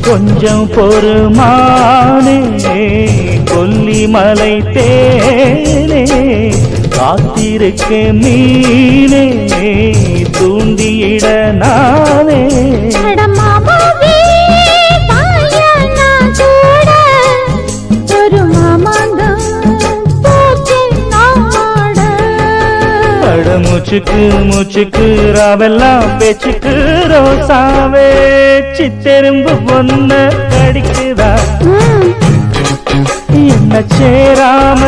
கொஞ்சம் பொறுமானே கொல்லிமலை தேனே காத்திருக்க மீனே தூண்டியிட நானே மூச்சுக்கு மூச்சுக்கு ராவெல்லாம் பேச்சுக்கு ரோசாவே சித்தெரும்பு பொண்ண கடிக்குதா என்ன சேராம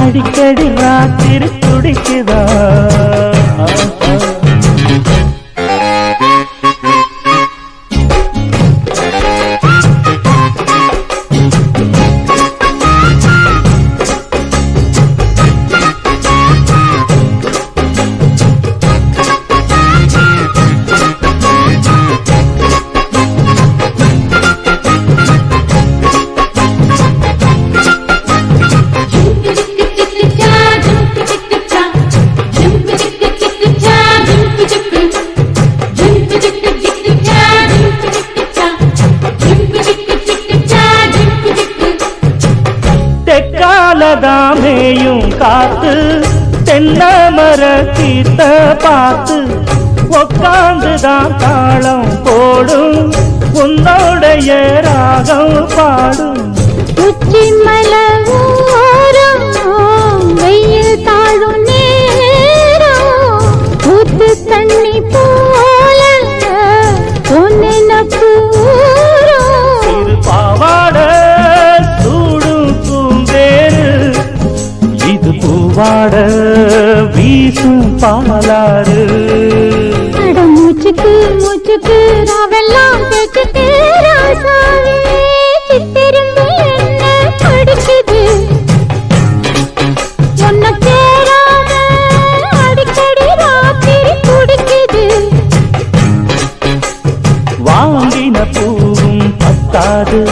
அடிக்கடி ராத்திரி துடிக்குதா தாமேயும் காத்து தென்னமர கீத்த பார்த்து உக்காந்துதான் தாளம் போடும் உன்னோடைய ராகம் பாடும் உச்சி மலரும் வெயில் தாழும் நேரம் ஊத்து தண்ணி போல பொன்னப்பு சிறு பாவாட பூவாட வீசும் பாலாறு மூச்சுக்கு மூச்சுக்கு ராவெல்லாம் பேச்சுக்கு ராசாவே சித்திரும்பு என்ன படிக்குது சொன்ன பேராம அடிக்கடி ராத்திரி குடிக்குது வாங்கின பூவும் பத்தாது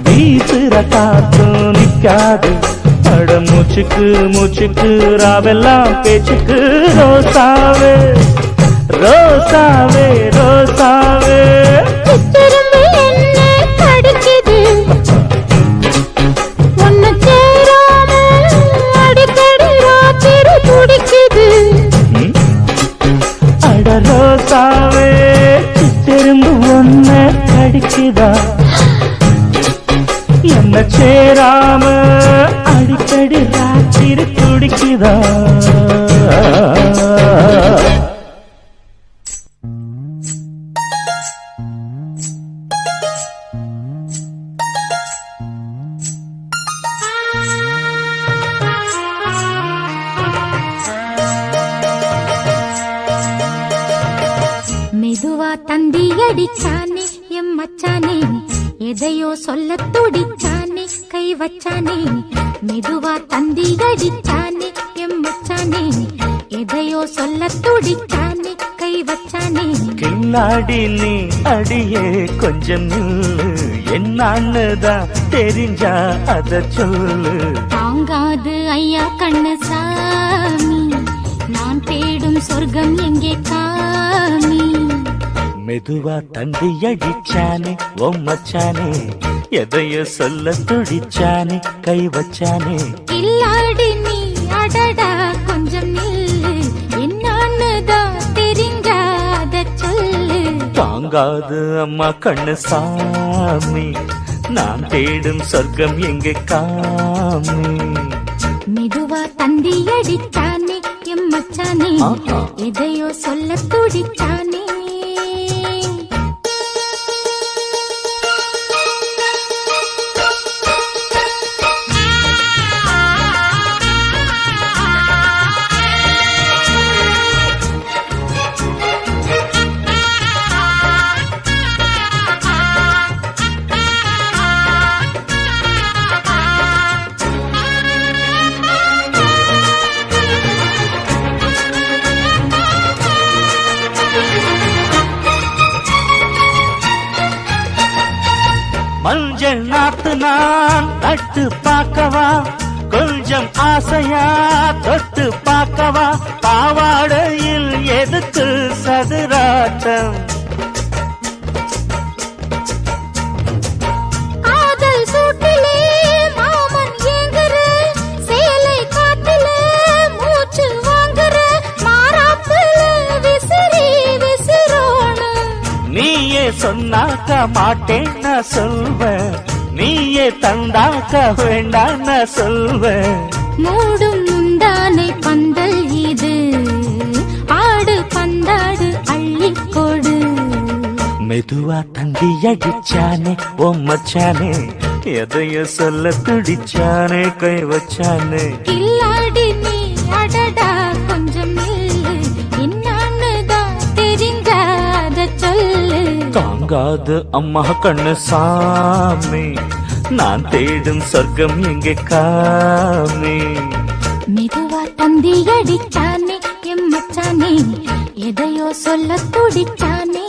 வீசுற காத்தும் நிக்காது மூச்சுக்கு மூச்சுக்கு ராவெல்லாம் பேச்சுக்கு ரோசாவே ரோசாவே ரோசாவே சித்திரும்பு என்ன கடிக்குது ஒன்னு சேராம அடிக்கடி ராத்திரி துடிக்குது அட ரோசாவே சித்திரும்பு ஒன்னு கடிக்குதா என்ன சேராம அடிக்கடி ராத்திரி துடிக்குதா மெதுவா தந்தி அடிச்சானே எம் மச்சானே எதையோ சொல்ல துடிச்சானே கை வச்சானே மெதுவா தந்தி அடிச்சானே எம் மச்சானே எதையோ சொல்ல துடிச்சானே கை வச்சானே கில்லாடி நீ அடியே கொஞ்சம் என்னன்னுதான் தெரிஞ்சா அத சொல்லு தாங்காது ஐயா கண்ணு சாமி நான் தேடும் சொர்க்கம் எங்கே காமி மெதுவா தந்தி அடிச்சானே மச்சானே எதையோ சொல்ல துடிச்சானே கை வச்சானே கில்லாடி நீ அடடா கொஞ்சம் நில்லு என்னன்னுதான் தெரிஞ்சாத சொல்லு தாங்காது அம்மா கண்ணு சாமி நான் தேடும் சொர்க்கம் எங்கே காமி மெதுவா தந்தி அடிச்சானே எம் மச்சானே எதையோ சொல்ல துடிச்சானே மஞ்சள் நாத்து நான் நட்டு பார்க்கவா கொஞ்சம் ஆசையா தொட்டு பார்க்கவா பாவாடையில் எதுக்கு சதுராட்டம் சொன்னாக்க மாட்டேன் நான் சொல்வேன், நீயே தந்தாக்க வேண்டாம் நான் சொல்வேன். மூடும் முந்தானை பந்தல் இது, ஆடு பந்தாடு அள்ளிக்கொடு. மெதுவா தந்தி அடிச்சானே ஓ மச்சானே, எதைய சொல்ல துடிச்சானே கை வச்சானே. கில்லாடி நீ அடடா கொஞ்சம் நில்லு, என்னான்னுதான் தெரிஞ்சாத சொல்லு. தாங்காது அம்மா கண்ணு சாமி, நான் தேடும் சொர்க்கம் எங்கே காமி. மெதுவா தந்தி அடிச்சானே எம் மச்சானே, எதையோ சொல்ல துடிச்சானே.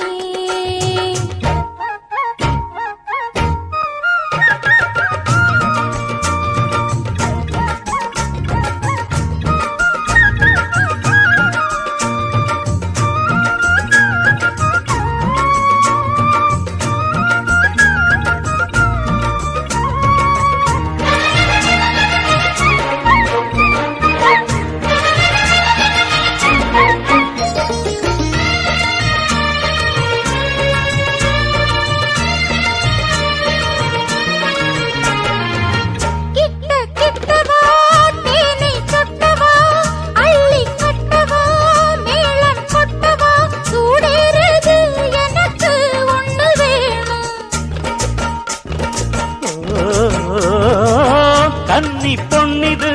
கன்னி பொன்னிது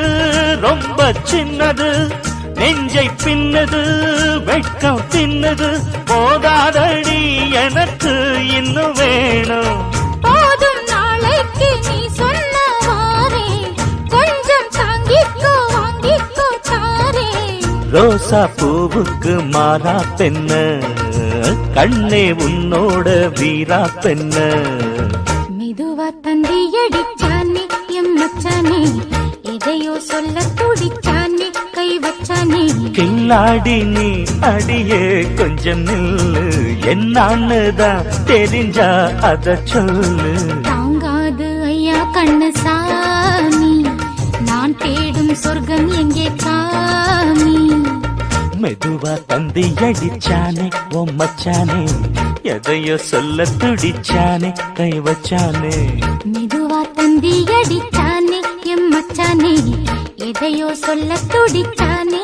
ரொம்ப சின்னது, நெஞ்சை பின்னது வெட்கம் தின்னது, போதாதடி எனக்கு இன்னும் வேணும். போதும் நாளைக்கு நீ சொன்னவாரே, கொஞ்சம் தாங்கிக்கோ வாங்கிக்கோ தாரே. ரோசா பூவுக்கு மாறா பெண்ண, கண்ணே உன்னோட வீரா பெண்ண. மெதுவா தந்தி அடிச்சானே எம் மச்சானே, எதையோ சொல்ல துடிச்சானே கை வச்சானே. கில்லாடி நீ அடியே கொஞ்சம் நில்லு, என்னான்னுதான் தெரிஞ்சா அத சொல்லு. தாங்காது ஐயா கண்ணு சாமி, நான் தேடும் சொர்க்கம் எங்கே காமி. மெதுவா தந்தி அடிச்சானே ஓ மச்சானே, எதையோ சொல்ல துடிச்சானே கை வச்சானே. மெதுவா தந்தி அடிச்சானே எம் மச்சானே, எதையோ சொல்ல துடிச்சானே.